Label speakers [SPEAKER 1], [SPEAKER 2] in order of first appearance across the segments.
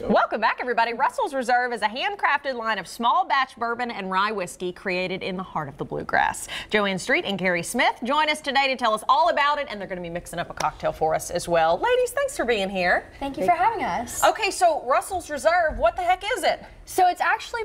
[SPEAKER 1] Welcome back, everybody. Russell's Reserve is a handcrafted line of small batch bourbon and rye whiskey created in the heart of the bluegrass. Joanne Street and Carrie Smith join us today to tell us all about it, and they're going to be mixing up a cocktail for us as well. Ladies, thanks for being here.
[SPEAKER 2] Thank you for having us.
[SPEAKER 1] Okay, so Russell's Reserve, what the heck is it?
[SPEAKER 2] So it's actually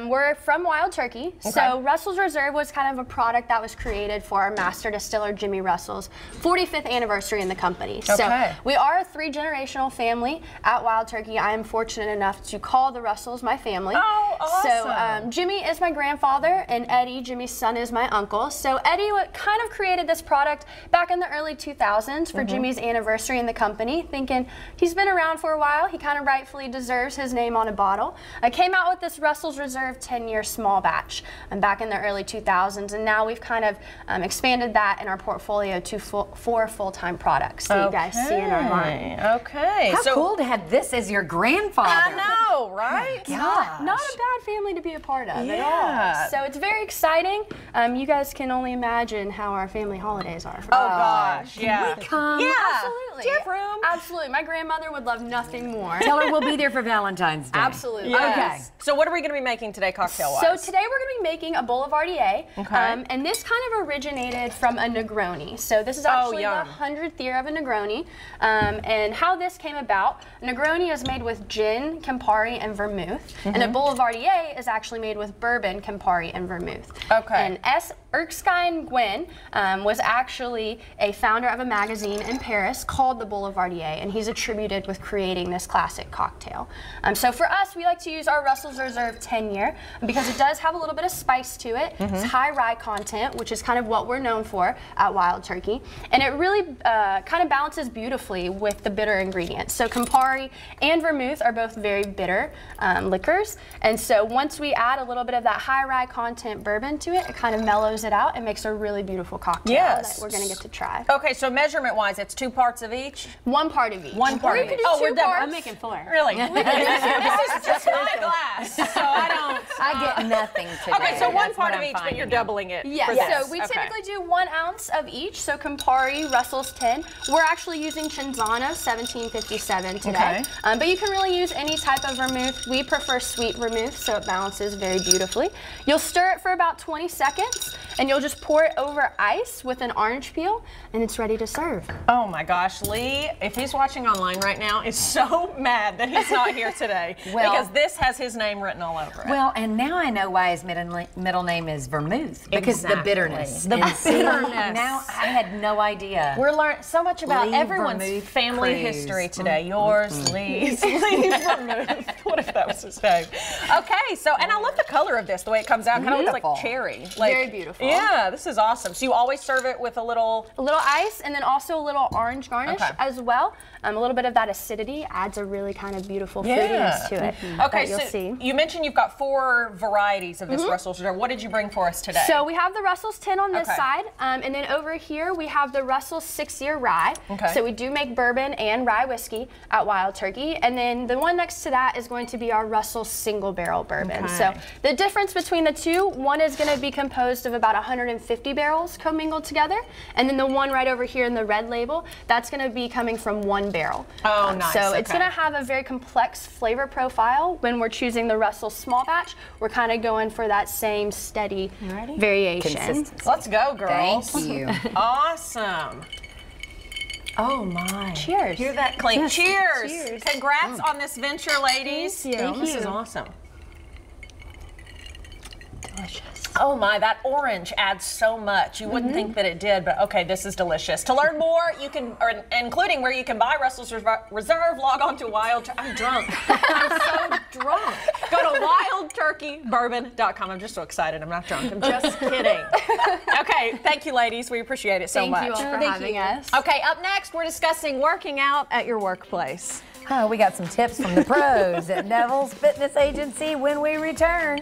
[SPEAKER 2] we're from Wild Turkey. Okay. So Russell's Reserve was kind of a product that was created for our master distiller, Jimmy Russell's 45th anniversary in the company. Okay. So we are a 3-generational family at Wild Turkey. I am fortunate enough to call the Russells my family.
[SPEAKER 1] Oh, awesome.
[SPEAKER 2] So Jimmy is my grandfather, and Eddie, Jimmy's son, is my uncle. So Eddie kind of created this product back in the early 2000s for Jimmy's anniversary in the company, thinking he's been around for a while. He kind of rightfully deserves his name on a bottle. I came out with this Russell's Reserve 10-year small batch back in the early 2000s, and now we've kind of expanded that in our portfolio to 4 full-time products that you guys see in our line.
[SPEAKER 3] Okay. How cool to have this as your grandfather.
[SPEAKER 1] I know, right?
[SPEAKER 2] Not a bad family to be a part of at all. So it's very exciting. You guys can only imagine how our family holidays are.
[SPEAKER 1] Oh gosh,
[SPEAKER 3] Can we come?
[SPEAKER 2] Yeah, absolutely.
[SPEAKER 1] Do you have room?
[SPEAKER 2] Absolutely. My grandmother would love nothing more.
[SPEAKER 3] Tell her we'll be there for Valentine's Day.
[SPEAKER 2] Absolutely.
[SPEAKER 1] Yes.
[SPEAKER 2] Okay.
[SPEAKER 1] So what are we going to be making today cocktail-wise?
[SPEAKER 2] So today we're going to be making a Boulevardier. And this kind of originated from a Negroni. So this is actually the 100th year of a Negroni. And how this came about, Negroni is made with gin, Campari, and vermouth. And a Boulevardier is actually made with bourbon, Campari, and vermouth. And S. Erskine Gwynn was actually a founder of a magazine in Paris called the Boulevardier, and he's attributed with creating this classic cocktail. So for us, we like to use our Russell's Reserve 10-year because it does have a little bit of spice to it. It's high rye content, which is kind of what we're known for at Wild Turkey, and it really kind of balances beautifully with the bitter ingredients. So Campari and vermouth are both very bitter liquors, and so once we add a little bit of that high rye content bourbon to it, it kind of mellows it out and makes a really beautiful cocktail that we're going to get to try.
[SPEAKER 1] Okay, so measurement-wise, it's 2 parts of each?
[SPEAKER 2] 1 part of each.
[SPEAKER 1] 1 part of each.
[SPEAKER 2] Oh,
[SPEAKER 1] we're done.
[SPEAKER 2] parts.
[SPEAKER 3] I'm making 4.
[SPEAKER 1] Really? This is just my glass, so
[SPEAKER 3] I get nothing today.
[SPEAKER 1] Okay, so 1 part of each, but you're doubling it.
[SPEAKER 2] Yes. So we typically do 1 ounce of each. So Campari, Russell's 10. We're actually using Cinzana 1757 today. But you can really use any type of vermouth. We prefer sweet vermouth, so it balances very beautifully. You'll stir it for about 20 seconds, and you'll just pour it over ice with an orange peel, and it's ready to serve.
[SPEAKER 1] Oh my gosh, Lee, if he's watching online right now, is so mad that he's not here today because this has his name written all over it.
[SPEAKER 3] Well, and now I know why his middle name is Vermouth, because the bitterness. The bitterness. Now I had no idea.
[SPEAKER 1] We're learning so much about everyone's family history today. Yours, Lee's, Vermouth. What if that was his name? Okay, so, and I love the color of this, the way it comes out. Kind of looks like cherry. Like,
[SPEAKER 2] very beautiful.
[SPEAKER 1] Yeah, this is awesome. So you always serve it with a little
[SPEAKER 2] ice, and then also a little orange garnish as well. A little bit of that acidity adds a really kind of beautiful fruitiness to it.
[SPEAKER 1] Okay, so you mentioned you've got 4 varieties of this Russell's Reserve. What did you bring for us today?
[SPEAKER 2] So we have the Russell's 10 on this side, and then over here we have the Russell's 6-year rye. So we do make bourbon and rye whiskey at Wild Turkey, and then the one next to that is going to be our Russell's single barrel bourbon. So the difference between the two, one is going to be composed of about 150 barrels commingled together, and then the one right over here in the red label, that's going to be coming from 1 barrel.
[SPEAKER 1] Oh, nice.
[SPEAKER 2] So it's going to have a very complex flavor profile. When we're choosing the Russell's small batch, we're kind of going for that same steady variation.
[SPEAKER 1] Let's go, girls.
[SPEAKER 3] Thank you.
[SPEAKER 1] Awesome. Oh my.
[SPEAKER 2] Cheers.
[SPEAKER 1] Hear that clink? Cheers. Congrats on this venture, ladies.
[SPEAKER 2] Thank you.
[SPEAKER 1] This is awesome.
[SPEAKER 2] Delicious.
[SPEAKER 1] Oh my, that orange adds so much. You wouldn't think that it did, but okay, this is delicious. To learn more, you can, including where you can buy Russell's Reserve, log on to I'm drunk. I'm so drunk. Go to wildturkeybourbon.com. I'm just so excited. I'm not drunk. I'm just kidding. Okay, thank you, ladies. We appreciate it so much.
[SPEAKER 2] Thank you all for having us.
[SPEAKER 1] Okay, up next, we're discussing working out at your workplace.
[SPEAKER 3] We got some tips from the pros at Neville's Fitness Agency when we return.